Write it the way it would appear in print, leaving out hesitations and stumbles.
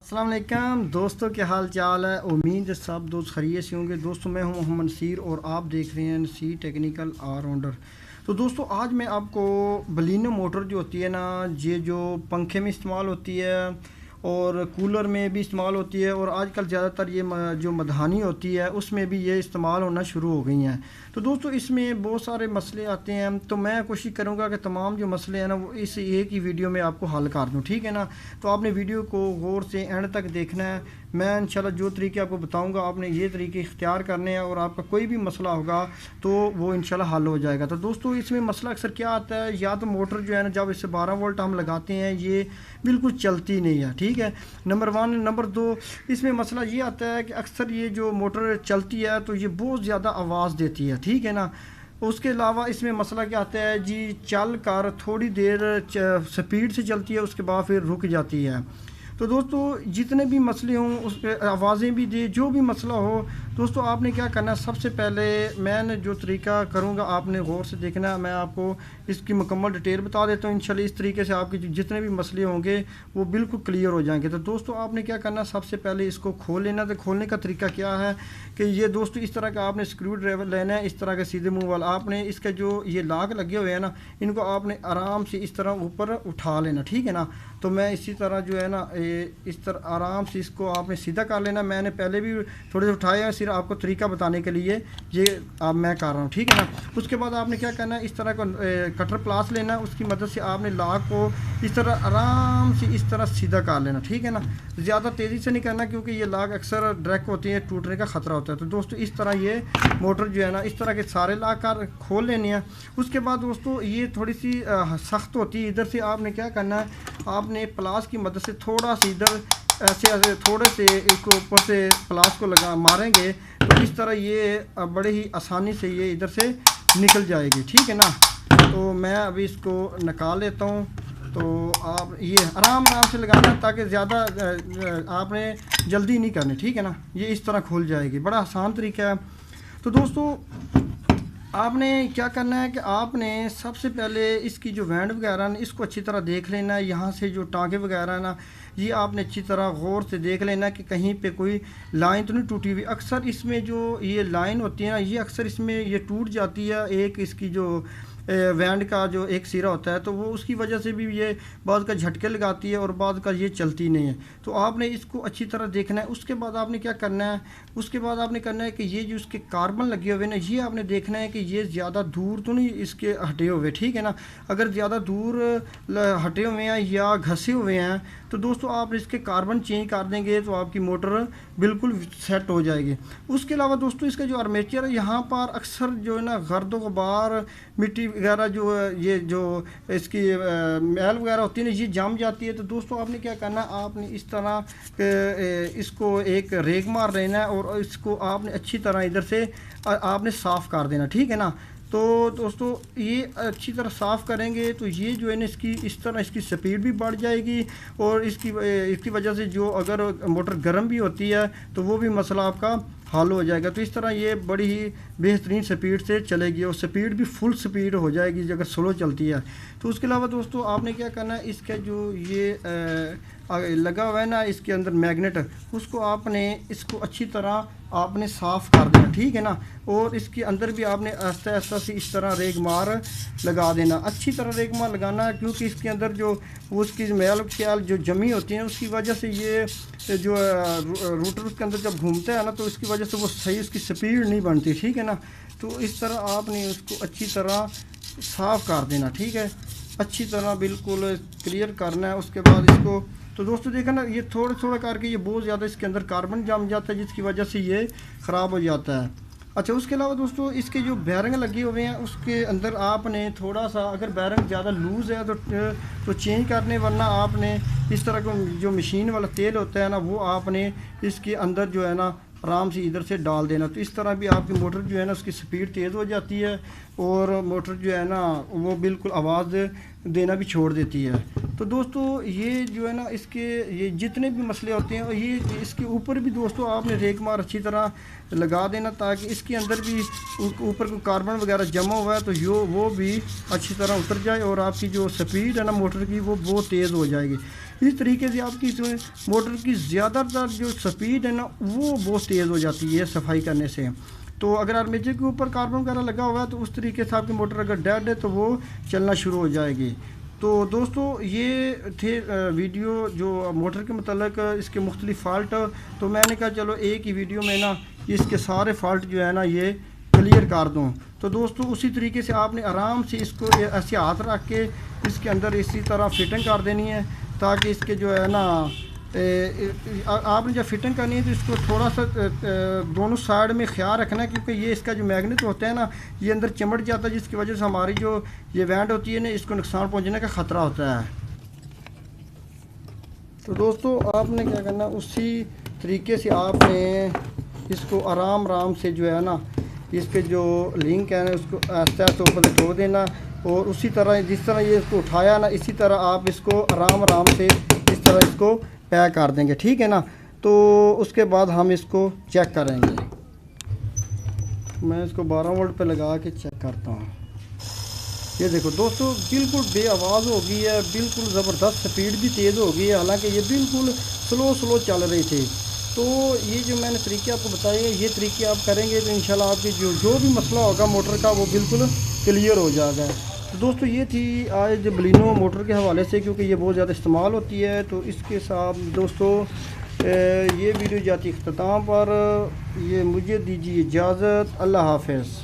अस्सलाम वालेकुम दोस्तों, क्या हाल चाल है। उम्मीद है सब दोस्त खैरियत से होंगे। दोस्तों मैं हूं मोहम्मद नसीर और आप देख रहे हैं नसीर टेक्निकल ऑलराउंडर। तो दोस्तों आज मैं आपको बलिनो मोटर जो होती है ना, ये जो पंखे में इस्तेमाल होती है और कूलर में भी इस्तेमाल होती है और आजकल ज़्यादातर ये जो मधानी होती है उसमें भी ये इस्तेमाल होना शुरू हो गई हैं। तो दोस्तों इसमें बहुत सारे मसले आते हैं, तो मैं कोशिश करूंगा कि तमाम जो मसले हैं ना वो इस एक ही वीडियो में आपको हल कर दूं, ठीक है ना। तो आपने वीडियो को गौर से एंड तक देखना है। मैं इंशाल्लाह जो तरीके आपको बताऊंगा आपने ये तरीके इख्तियार करने हैं और आपका कोई भी मसला होगा तो वो इंशाल्लाह हल हो जाएगा। तो दोस्तों इसमें मसला अक्सर क्या आता है, या तो मोटर जो है ना जब इससे 12 वोल्ट हम लगाते हैं ये बिल्कुल चलती नहीं है, ठीक है, नंबर 1। नंबर 2 इसमें मसला ये आता है कि अक्सर ये जो मोटर चलती है तो ये बहुत ज़्यादा आवाज़ देती है, ठीक है ना। उसके अलावा इसमें मसला क्या आता है जी, चल कर थोड़ी देर स्पीड से चलती है उसके बाद फिर रुक जाती है। तो दोस्तों जितने भी मसले हों उस पर आवाज़ें भी दे, जो भी मसला हो दोस्तों आपने क्या करना है, सबसे पहले मैंने जो तरीका करूँगा आपने गौर से देखना है। मैं आपको इसकी मुकम्मल डिटेल बता देता हूँ। इंशाल्लाह इस तरीके से आपके जितने भी मसले होंगे वो बिल्कुल क्लियर हो जाएंगे। तो दोस्तों आपने क्या करना है, सबसे पहले इसको खोल लेना। तो खोलने का तरीका क्या है कि ये दोस्तों इस तरह का आपने स्क्रू ड्राइवर लेना है, इस तरह के सीधे मुँह वाला। आपने इसके जो ये लाग लगे हुए हैं ना इनको आपने आराम से इस तरह ऊपर उठा लेना, ठीक है ना। तो मैं इसी तरह जो है ना इस तरह आराम से इसको आपने सीधा कर लेना। मैंने पहले भी थोड़े से उठाया है, सिर्फ आपको तरीका बताने के लिए ये अब मैं कर रहा हूँ, ठीक है ना। उसके बाद आपने क्या करना है, इस तरह का कटर प्लास लेना है, उसकी मदद से आपने लाग को इस तरह आराम से इस तरह सीधा कर लेना, ठीक है ना। ज़्यादा तेज़ी से नहीं करना क्योंकि ये लाग अक्सर डायरेक्ट होती है, टूटने का ख़तरा होता है। तो दोस्तों इस तरह ये मोटर जो है ना इस तरह के सारे लाग कर खोल लेनी है। उसके बाद दोस्तों ये थोड़ी सी सख्त होती है, इधर से आपने क्या करना है, आपने प्लास की मदद से थोड़ा सा इधर ऐसे ऐसे थोड़े से इसको ऊपर से प्लास को लगा मारेंगे तो इस तरह ये बड़े ही आसानी से ये इधर से निकल जाएगी, ठीक है ना। तो मैं अभी इसको निकाल लेता हूँ। तो आप ये आराम से लगाना ताकि ज़्यादा आपने जल्दी नहीं करनी, ठीक है ना। ये इस तरह खुल जाएगी, बड़ा आसान तरीका है। तो दोस्तों आपने क्या करना है कि आपने सबसे पहले इसकी जो वैंड वगैरह ना इसको अच्छी तरह देख लेना है। यहाँ से जो टाँगे वगैरह ना ये आपने अच्छी तरह गौर से देख लेना कि कहीं पे कोई लाइन तो नहीं टूटी हुई। अक्सर इसमें जो ये लाइन होती है ना ये अक्सर इसमें ये टूट जाती है। एक इसकी जो वैंड का जो एक सिरा होता है तो वो उसकी वजह से भी ये बाद का झटके लगाती है और बाद का ये चलती नहीं है। तो आपने इसको अच्छी तरह देखना है। उसके बाद आपने क्या करना है, उसके बाद आपने करना है कि ये जो उसके कार्बन लगे हुए ना ये आपने देखना है कि ये ज़्यादा दूर तो नहीं इसके हटे हुए, ठीक है ना। अगर ज़्यादा दूर हटे हुए हैं या घसे हुए हैं तो दोस्तों आप इसके कार्बन चेंज कर देंगे तो आपकी मोटर बिल्कुल सेट हो जाएगी। उसके अलावा दोस्तों इसका जो आर्मेचर है यहाँ पर अक्सर जो है ना गर्द गुबार मिट्टी वगैरह जो ये जो इसकी मैल वगैरह होती है ना ये जम जाती है। तो दोस्तों आपने क्या करना है, आपने इस तरह इसको एक रेग मार लेना है और इसको आपने अच्छी तरह इधर से आपने साफ़ कर देना, ठीक है ना। तो दोस्तों ये अच्छी तरह साफ़ करेंगे तो ये जो है ना इसकी इस तरह इसकी स्पीड भी बढ़ जाएगी और इसकी वजह से जो अगर मोटर गर्म भी होती है तो वो भी मसला आपका हल हो जाएगा। तो इस तरह ये बड़ी ही बेहतरीन स्पीड से चलेगी और स्पीड भी फुल स्पीड हो जाएगी अगर स्लो चलती है। तो उसके अलावा दोस्तों आपने क्या करना है, इसका जो ये लगा हुआ है ना इसके अंदर मैग्नेट उसको आपने इसको अच्छी तरह आपने साफ़ कर देना, ठीक है ना। और इसके अंदर भी आपने आस्ता आस्ता से इस तरह रेग मार लगा देना, अच्छी तरह रेग मार लगाना है क्योंकि इसके अंदर जो उसकी मैल ख्याल जो जमी होती है उसकी वजह से ये जो रूटर उसके अंदर जब घूमता है ना तो इसकी वजह से वो सही उसकी स्पीड नहीं बनती, ठीक है ना। तो इस तरह आपने उसको अच्छी तरह साफ़ कर देना, ठीक है, अच्छी तरह बिल्कुल क्लियर करना है। उसके बाद इसको तो दोस्तों देखा ना ये थोड़ा थोड़ा करके ये बहुत ज़्यादा इसके अंदर कार्बन जम जाता है जिसकी वजह से ये ख़राब हो जाता है। अच्छा उसके अलावा दोस्तों इसके जो बैरिंग लगे हुए हैं उसके अंदर आपने थोड़ा सा अगर बैरिंग ज़्यादा लूज़ है तो चेंज करने, वरना आपने इस तरह का जो मशीन वाला तेल होता है ना वो आपने इसके अंदर जो है ना आराम से इधर से डाल देना। तो इस तरह भी आपकी मोटर जो है ना उसकी स्पीड तेज़ हो जाती है और मोटर जो है ना वो बिल्कुल आवाज़ देना भी छोड़ देती है। تو دوستو یہ جو ہے نا اس کے یہ جتنے بھی مسئلے ہوتے ہیں، اور یہ اس کے اوپر بھی دوستو آپ نے ریک مار اچھی طرح لگا دینا، تاکہ اس کے اندر بھی اوپر کو کاربن وغیرہ جمع ہوا ہے تو وہ بھی اچھی طرح اتر جائے، اور آپ کی جو سپیڈ ہے نا موٹر کی وہ بہت تیز ہو جائے گی۔ اس طریقے سے آپ کی موٹر کی زیادہ تر جو سپیڈ ہے نا وہ بہت تیز ہو جاتی ہے صفائی کرنے سے۔ تو اگر آرمیچر کے اوپر کاربن وغیرہ لگا ہوا ہے تو اس طریقے سے آپ کی موٹر اگر ڈیڈ ہے تو وہ چلنا شروع ہو جائے گی۔ تو دوستو یہ تھے ویڈیو جو موٹر کے متعلق اس کے مختلف فالٹ، تو میں نے کہا چلو ایک ہی ویڈیو میں نا اس کے سارے فالٹ جو ہے نا یہ کلیئر کر دوں۔ تو دوستو اسی طریقے سے آپ نے آرام سے اس کو ایسے ہاتھ رکھ کے اس کے اندر اسی طرح فٹنگ کر دینی ہے، تاکہ اس کے جو ہے نا آپ نے جب فٹنگ کرنی ہے تو اس کو تھوڑا سا دونوں سائڈ میں خیال رکھنا ہے، کیونکہ یہ اس کا جو میگنیٹ ہوتا ہے نا یہ اندر چمٹ جاتا ہے، جس کی وجہ سے ہماری جو یہ وینڈ ہوتی ہے نا اس کو نقصان پہنچنے کا خطرہ ہوتا ہے۔ تو دوستو آپ نے کیا کرنا، اسی طریقے سے آپ نے اس کو آرام سے جو ہے نا اس کے جو لنک ہے نا اس کو آہستہ اوپر سے ٹھوک دینا، اور اسی طرح جس طرح یہ اس کو اٹھایا نا اسی طرح آپ اس کو آرام سے اس طرح اس کو پیک کر دیں گے، ٹھیک ہے نا۔ تو اس کے بعد ہم اس کو چیک کریں گے۔ میں اس کو 12 وولٹ پہ لگا کے چیک کرتا ہوں۔ یہ دیکھو دوستو بالکل بے آواز ہو گئی ہے، بالکل زبردست سپیڈ بھی تیز ہو گئی ہے، حالانکہ یہ بالکل سلو چل رہی تھی۔ تو یہ جو میں نے طریقے آپ کو بتائے ہیں یہ طریقے آپ کریں گے تو انشاءاللہ آپ کی جو بھی مسئلہ ہوگا موٹر کا وہ بالکل کلیئر ہو جائے گا۔ تو دوستو یہ تھی آج بلینو موٹر کے حوالے سے، کیونکہ یہ بہت زیادہ استعمال ہوتی ہے۔ تو اس کے ساتھ دوستو یہ ویڈیو جاتی اختتام پر، یہ مجھے دیجیے اجازت، اللہ حافظ۔